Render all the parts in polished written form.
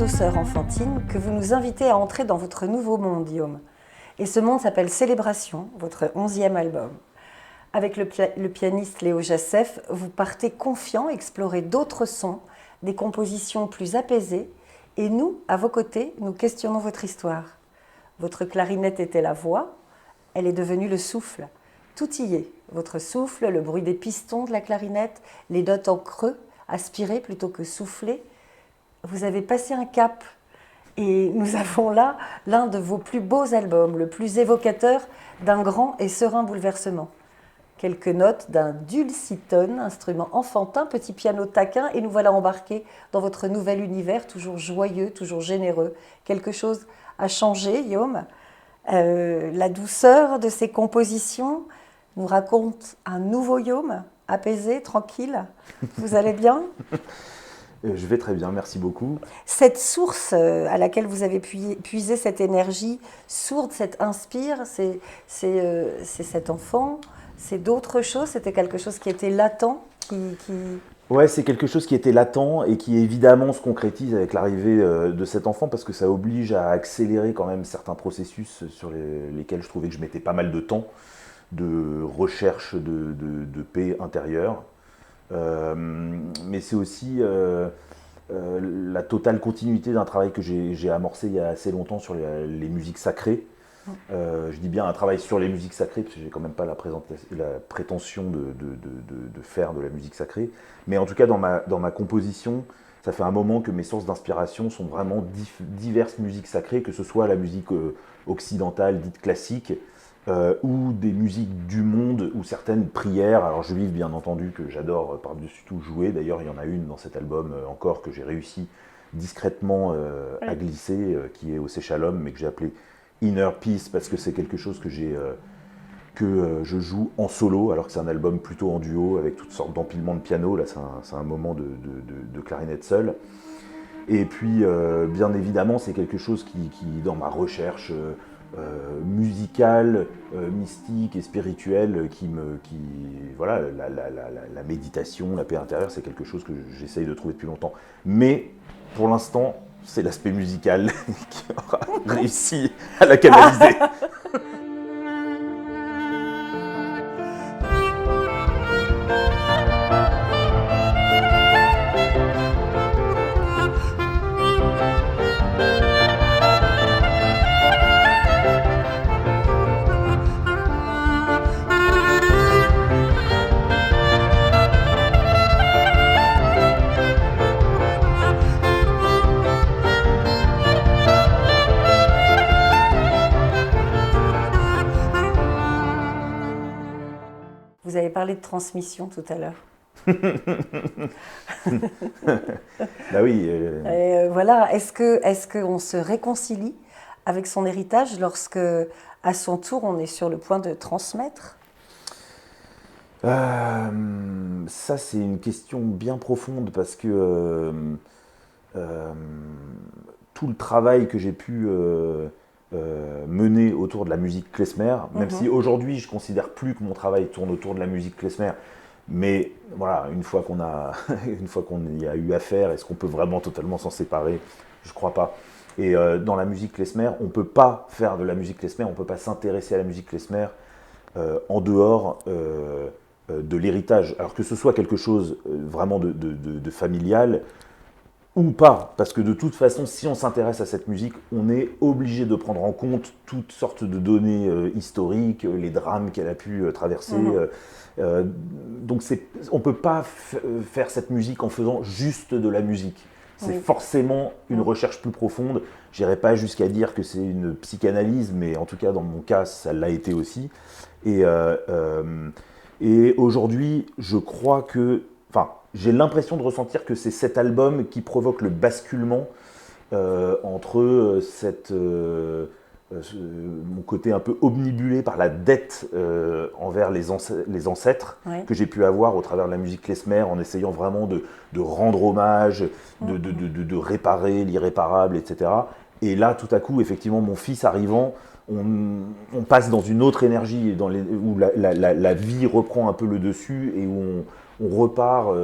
douceur enfantine que vous nous invitez à entrer dans votre nouveau monde, Guillaume. Et ce monde s'appelle Célébration, votre 11e album. Avec le pianiste Léo Jacef, vous partez confiant explorer d'autres sons, des compositions plus apaisées, et nous, à vos côtés, nous questionnons votre histoire. Votre clarinette était la voix, elle est devenue le souffle. Tout y est, votre souffle, le bruit des pistons de la clarinette, les notes en creux, aspirées plutôt que soufflées. Vous avez passé un cap et nous avons là l'un de vos plus beaux albums, le plus évocateur d'un grand et serein bouleversement. Quelques notes d'un dulcitone, instrument enfantin, petit piano taquin, et nous voilà embarqués dans votre nouvel univers, toujours joyeux, toujours généreux. Quelque chose a changé, Guillaume. La douceur de ces compositions nous raconte un nouveau Guillaume, apaisé, tranquille. Vous allez bien ? Je vais très bien, merci beaucoup. Cette source à laquelle vous avez puisé cette énergie sourde, cette inspire, c'est cet enfant, c'est d'autres choses, c'était quelque chose qui était latent, Ouais, c'est quelque chose qui était latent et qui évidemment se concrétise avec l'arrivée de cet enfant parce que ça oblige à accélérer quand même certains processus sur lesquels je trouvais que je mettais pas mal de temps de recherche de paix intérieure. Mais c'est aussi la totale continuité d'un travail que j'ai amorcé il y a assez longtemps sur les musiques sacrées. Je dis bien un travail sur les musiques sacrées, parce que j'ai quand même pas la prétention de faire de la musique sacrée. Mais en tout cas, dans ma composition, ça fait un moment que mes sources d'inspiration sont vraiment diverses musiques sacrées, que ce soit la musique occidentale, dite classique, ou des musiques du monde, ou certaines prières. Alors juives, bien entendu, que j'adore par-dessus tout jouer. D'ailleurs, il y en a une dans cet album encore que j'ai réussi discrètement à glisser, qui est au Shalom, mais que j'ai appelé Inner Peace parce que c'est quelque chose que je joue en solo, alors que c'est un album plutôt en duo avec toutes sortes d'empilements de piano. Là, c'est un moment de clarinette seule. Et puis, bien évidemment, c'est quelque chose qui dans ma recherche musicale, mystique et spirituelle, voilà, la méditation, la paix intérieure, c'est quelque chose que j'essaye de trouver depuis longtemps. Mais pour l'instant, c'est l'aspect musical qui aura réussi à la canaliser. Vous avez parlé de transmission tout à l'heure. Bah oui. Voilà, est-ce qu'on se réconcilie avec son héritage lorsque, à son tour, on est sur le point de transmettre ? Ça, c'est une question bien profonde parce que tout le travail que j'ai pu mener autour de la musique klezmer, même si aujourd'hui je considère plus que mon travail tourne autour de la musique klezmer, mais voilà, une fois qu'on y a eu affaire, est-ce qu'on peut vraiment totalement s'en séparer ? Je crois pas. Et dans la musique klezmer, on peut pas faire de la musique klezmer, on peut pas s'intéresser à la musique klezmer en dehors de l'héritage. Alors que ce soit quelque chose vraiment de familial, ou pas, parce que de toute façon, si on s'intéresse à cette musique, on est obligé de prendre en compte toutes sortes de données historiques, les drames qu'elle a pu traverser. Donc on ne peut pas faire cette musique en faisant juste de la musique. C'est forcément une recherche plus profonde. Je n'irai pas jusqu'à dire que c'est une psychanalyse, mais en tout cas, dans mon cas, ça l'a été aussi. Et aujourd'hui, je crois que... j'ai l'impression de ressentir que c'est cet album qui provoque le basculement entre mon côté un peu omnibulé par la dette envers les ancêtres que j'ai pu avoir au travers de la musique klezmer, en essayant vraiment de rendre hommage, de réparer l'irréparable, etc. Et là, tout à coup, effectivement, mon fils arrivant, on passe dans une autre énergie où la vie reprend un peu le dessus et où on repart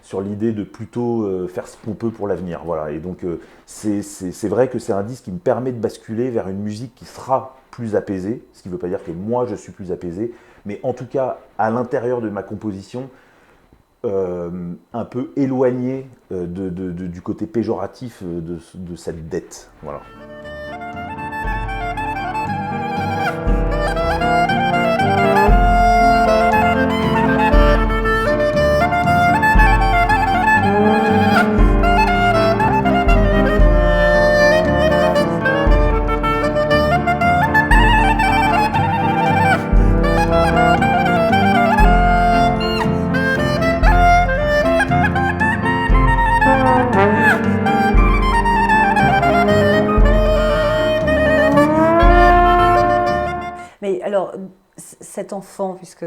sur l'idée de plutôt faire ce qu'on peut pour l'avenir. Voilà. Et donc c'est vrai que c'est un disque qui me permet de basculer vers une musique qui sera plus apaisée, ce qui ne veut pas dire que moi je suis plus apaisé, mais en tout cas à l'intérieur de ma composition, un peu éloigné du côté péjoratif de cette dette. Voilà. Mais alors, cet enfant, puisque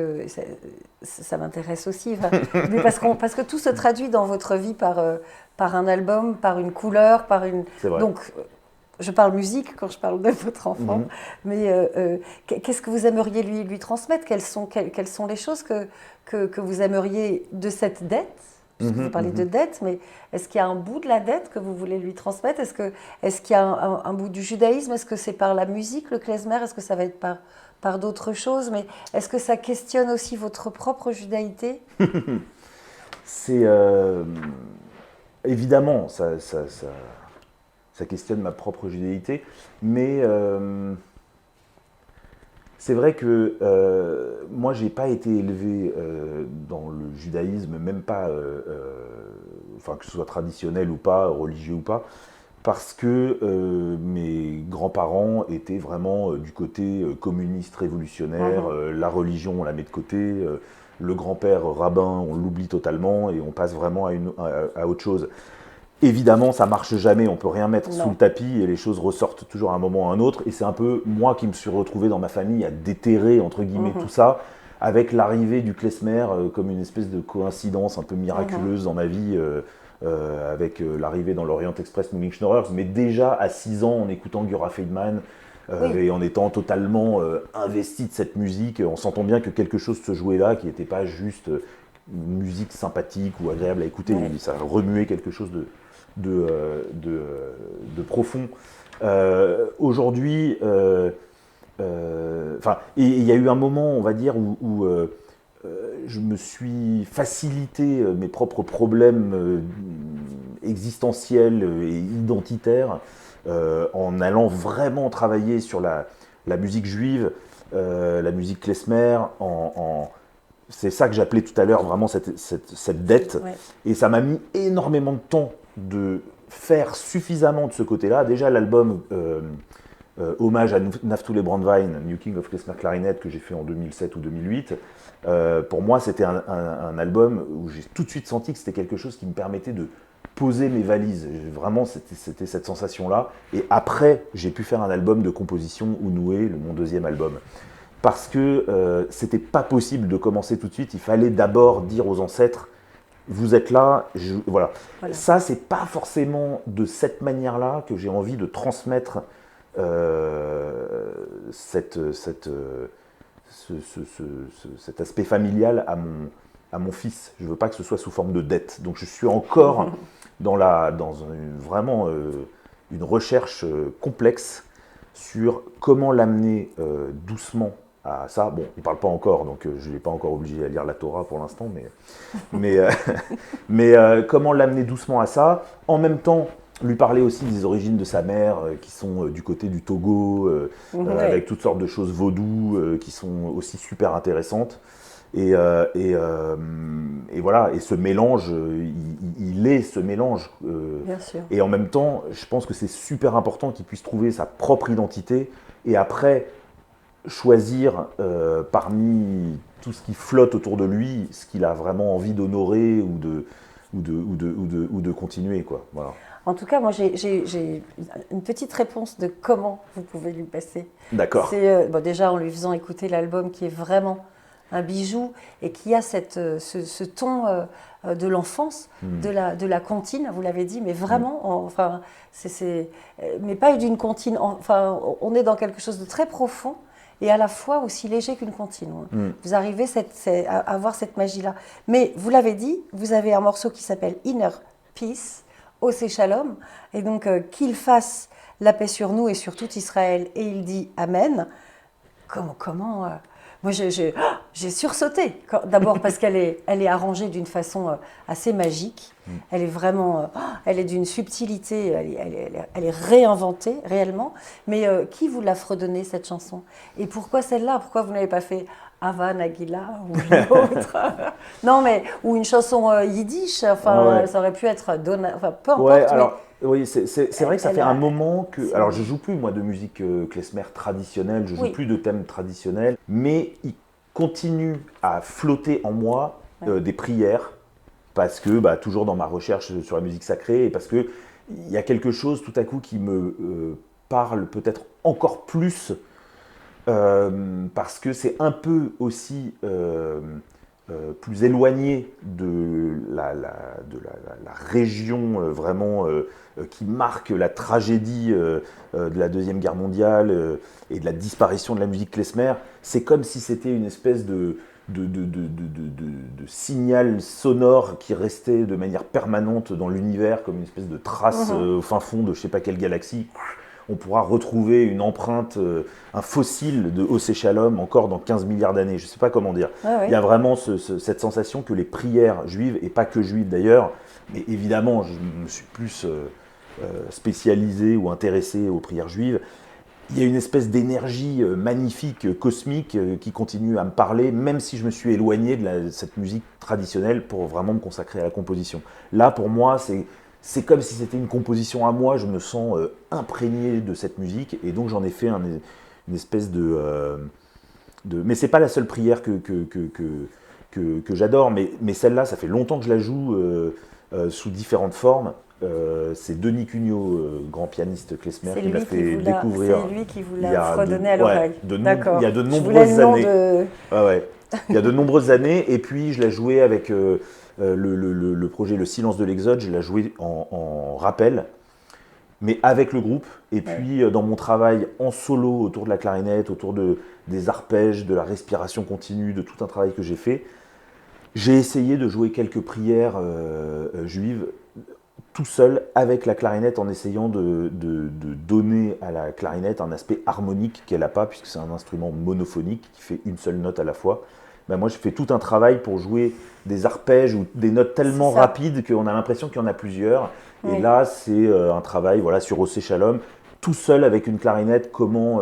ça m'intéresse aussi, enfin, mais parce que tout se traduit dans votre vie par un album, par une couleur, par une... C'est vrai. Donc, je parle musique quand je parle de votre enfant, mais qu'est-ce que vous aimeriez lui transmettre? Quelles sont les choses que vous aimeriez de cette dette? Puisque vous parlez de dette, mais est-ce qu'il y a un bout de la dette que vous voulez lui transmettre? Est-ce qu'il y a un bout du judaïsme? Est-ce que c'est par la musique, le klezmer? Est-ce que ça va être par d'autres choses? Mais est-ce que ça questionne aussi votre propre judaïté? C'est évidemment, ça questionne ma propre judéité, mais c'est vrai que moi, j'ai pas été élevé dans le judaïsme, même pas, enfin que ce soit traditionnel ou pas, religieux ou pas, parce que mes grands-parents étaient vraiment du côté communiste révolutionnaire. La religion, on la met de côté. Le grand-père rabbin, on l'oublie totalement et on passe vraiment à autre chose. Évidemment, ça marche jamais, on peut rien mettre sous le tapis et les choses ressortent toujours à un moment ou à un autre. Et c'est un peu moi qui me suis retrouvé dans ma famille à déterrer, entre guillemets, tout ça, avec l'arrivée du klezmer comme une espèce de coïncidence un peu miraculeuse dans ma vie, avec l'arrivée dans l'Orient Express Moving Schnorrers, mais déjà à 6 ans en écoutant Gura Feldman et en étant totalement investi de cette musique, en sentant bien que quelque chose se jouait là, qui n'était pas juste une musique sympathique ou agréable à écouter, ça remuait quelque chose de profond. Aujourd'hui, il y a eu un moment, on va dire, où je me suis facilité mes propres problèmes existentiels et identitaires en allant vraiment travailler sur la musique juive, la musique klezmer, c'est ça que j'appelais tout à l'heure vraiment cette dette. Et ça m'a mis énormément de temps de faire suffisamment de ce côté-là. Déjà, l'album hommage à Naftuli Brandwein, New King of Klezmer Clarinet, que j'ai fait en 2007 ou 2008, pour moi, c'était un album où j'ai tout de suite senti que c'était quelque chose qui me permettait de poser mes valises. Vraiment, c'était cette sensation-là. Et après, j'ai pu faire un album de composition, Unoué, mon deuxième album. Parce que c'était pas possible de commencer tout de suite. Il fallait d'abord dire aux ancêtres, vous êtes là, voilà. Ça, c'est pas forcément de cette manière-là que j'ai envie de transmettre cet aspect familial à mon fils. Je veux pas que ce soit sous forme de dette. Donc je suis encore dans vraiment une recherche complexe sur comment l'amener doucement à ça. Bon, il ne parle pas encore, donc je ne l'ai pas encore obligé à lire la Torah pour l'instant, mais comment l'amener doucement à ça, en même temps lui parler aussi des origines de sa mère, qui sont du côté du Togo, avec toutes sortes de choses vaudou, qui sont aussi super intéressantes. Et voilà, et ce mélange, il est ce mélange. Bien sûr. Et en même temps, je pense que c'est super important qu'il puisse trouver sa propre identité et après choisir parmi tout ce qui flotte autour de lui, ce qu'il a vraiment envie d'honorer ou de continuer, quoi. Voilà. En tout cas, moi, j'ai une petite réponse de comment vous pouvez lui passer. D'accord. C'est déjà en lui faisant écouter l'album qui est vraiment un bijou et qui a ce ton de l'enfance, de la comptine, vous l'avez dit, mais vraiment, mais pas d'une comptine. Enfin, on est dans quelque chose de très profond et à la fois aussi léger qu'une contine. Vous arrivez à avoir cette magie-là. Mais vous l'avez dit, vous avez un morceau qui s'appelle Inner Peace, Osé Shalom, et donc qu'il fasse la paix sur nous et sur tout Israël, et il dit Amen. Comment moi, j'ai sursauté. D'abord parce qu'elle est arrangée d'une façon assez magique. Elle est vraiment, elle est d'une subtilité, elle est réinventée réellement. Mais qui vous l'a fredonnée, cette chanson? Et pourquoi celle-là? Pourquoi vous n'avez pas fait Hava Nagila ou une autre? Non, mais ou une chanson yiddish. Enfin, ça aurait pu être Donna. Enfin, peu importe. Ouais, alors, oui, c'est vrai que ça fait un moment que. Alors, je joue plus, moi, de musique klezmer traditionnelle, je joue plus de thèmes traditionnels, mais il continue à flotter en moi des prières, parce que, toujours dans ma recherche sur la musique sacrée, et parce qu'il y a quelque chose tout à coup qui me parle peut-être encore plus, parce que c'est un peu aussi. Plus éloigné de la région vraiment qui marque la tragédie de la Deuxième Guerre mondiale et de la disparition de la musique klezmer. C'est comme si c'était une espèce de signal sonore qui restait de manière permanente dans l'univers, comme une espèce de trace au fin fond de je ne sais pas quelle galaxie. On pourra retrouver une empreinte, un fossile de Osé Shalom encore dans 15 milliards d'années. Je ne sais pas comment dire. Il y a vraiment cette sensation que les prières juives, et pas que juives d'ailleurs, mais évidemment, je me suis plus spécialisé ou intéressé aux prières juives. Il y a une espèce d'énergie magnifique, cosmique, qui continue à me parler, même si je me suis éloigné de cette musique traditionnelle pour vraiment me consacrer à la composition. Là, pour moi, c'est comme si c'était une composition à moi, je me sens imprégné de cette musique, et donc j'en ai fait une espèce Mais c'est pas la seule prière que j'adore, mais celle-là, ça fait longtemps que je la joue sous différentes formes. C'est Denis Cugnot, grand pianiste klezmer, qui m'a fait découvrir. C'est lui qui vous l'a fredonné à l'oreille. D'accord. Il y a de nombreuses années. Il y a de nombreuses années, et puis je l'ai joué avec le projet Le Silence de l'Exode, je l'ai joué en rappel, mais avec le groupe. Et puis dans mon travail en solo autour de la clarinette, autour des arpèges, de la respiration continue, de tout un travail que j'ai fait, j'ai essayé de jouer quelques prières juives tout seul avec la clarinette, en essayant de donner à la clarinette un aspect harmonique qu'elle n'a pas, puisque c'est un instrument monophonique qui fait une seule note à la fois. Moi, je fais tout un travail pour jouer des arpèges ou des notes tellement rapides qu'on a l'impression qu'il y en a plusieurs. Oui. Et là, c'est un travail sur Osé Shalom, tout seul avec une clarinette, comment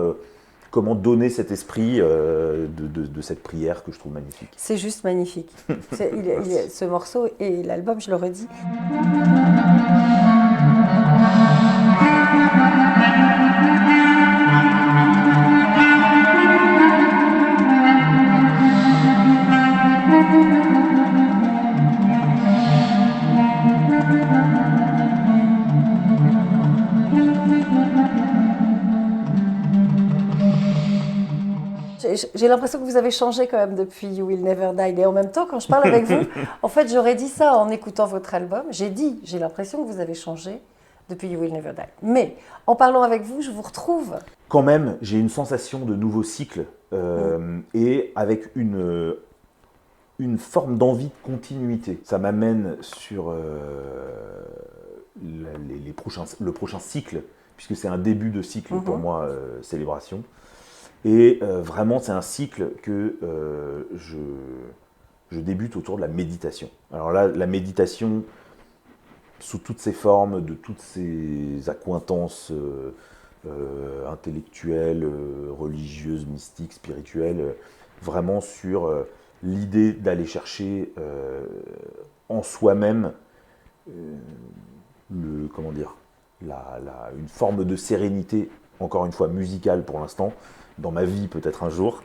donner cet esprit de cette prière que je trouve magnifique. C'est juste magnifique. Ce morceau et l'album, je le redis. J'ai l'impression que vous avez changé quand même depuis You Will Never Die. Et en même temps, quand je parle avec vous, en fait, j'aurais dit ça en écoutant votre album. J'ai l'impression que vous avez changé depuis You Will Never Die. Mais en parlant avec vous, je vous retrouve. Quand même, j'ai une sensation de nouveau cycle et avec une forme d'envie de continuité. Ça m'amène sur le prochain cycle, puisque c'est un début de cycle pour moi, Célébration. Et vraiment, c'est un cycle que je débute autour de la méditation. Alors là, la méditation, sous toutes ses formes, de toutes ses accointances intellectuelles, religieuses, mystiques, spirituelles, vraiment sur l'idée d'aller chercher en soi-même une forme de sérénité, encore une fois musicale pour l'instant, dans ma vie peut-être un jour.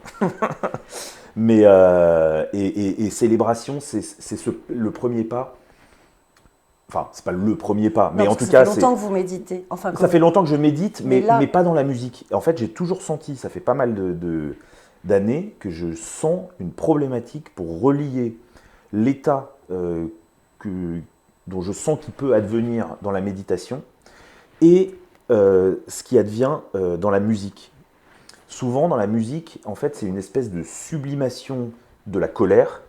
Mais et Célébration, c'est le premier pas. Enfin, c'est pas le premier pas, mais en tout cas, ça fait longtemps que vous méditez. Enfin, ça fait longtemps que je médite, mais pas dans la musique. En fait, j'ai toujours senti, ça fait pas mal d'années, que je sens une problématique pour relier l'état dont je sens qu'il peut advenir dans la méditation et ce qui advient dans la musique. souvent dans la musique, en fait, c'est une espèce de sublimation de la colère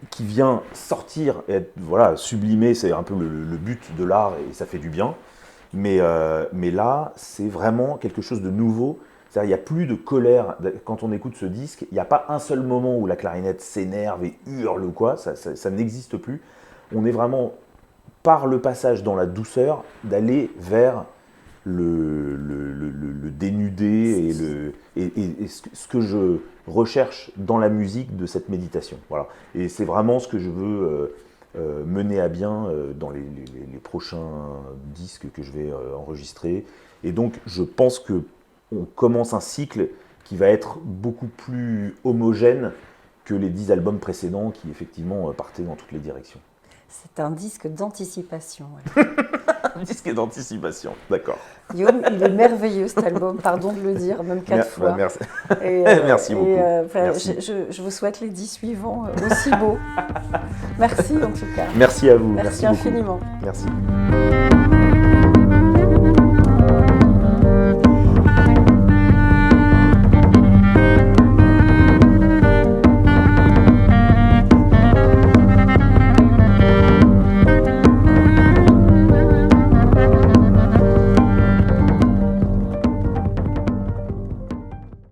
qui vient sortir, et être, voilà, sublimé, c'est un peu le but de l'art et ça fait du bien. Mais là, c'est vraiment quelque chose de nouveau. C'est-à-dire, il n'y a plus de colère. Quand on écoute ce disque, il n'y a pas un seul moment où la clarinette s'énerve et hurle ou quoi, ça n'existe plus. On est vraiment, par le passage dans la douceur, d'aller vers le dénudé et ce que je recherche dans la musique de cette méditation. Voilà. Et c'est vraiment ce que je veux mener à bien dans les prochains disques que je vais enregistrer. Et donc, je pense qu'on commence un cycle qui va être beaucoup plus homogène que les 10 albums précédents qui, effectivement, partaient dans toutes les directions. C'est un disque d'anticipation. Ouais. Un disque d'anticipation, d'accord. Guillaume, il est merveilleux cet album, pardon de le dire, même 4 fois. Merci. Et, merci beaucoup. Merci. Je vous souhaite les 10 suivants aussi beaux. Merci en tout cas. Merci à vous. Merci infiniment. Merci.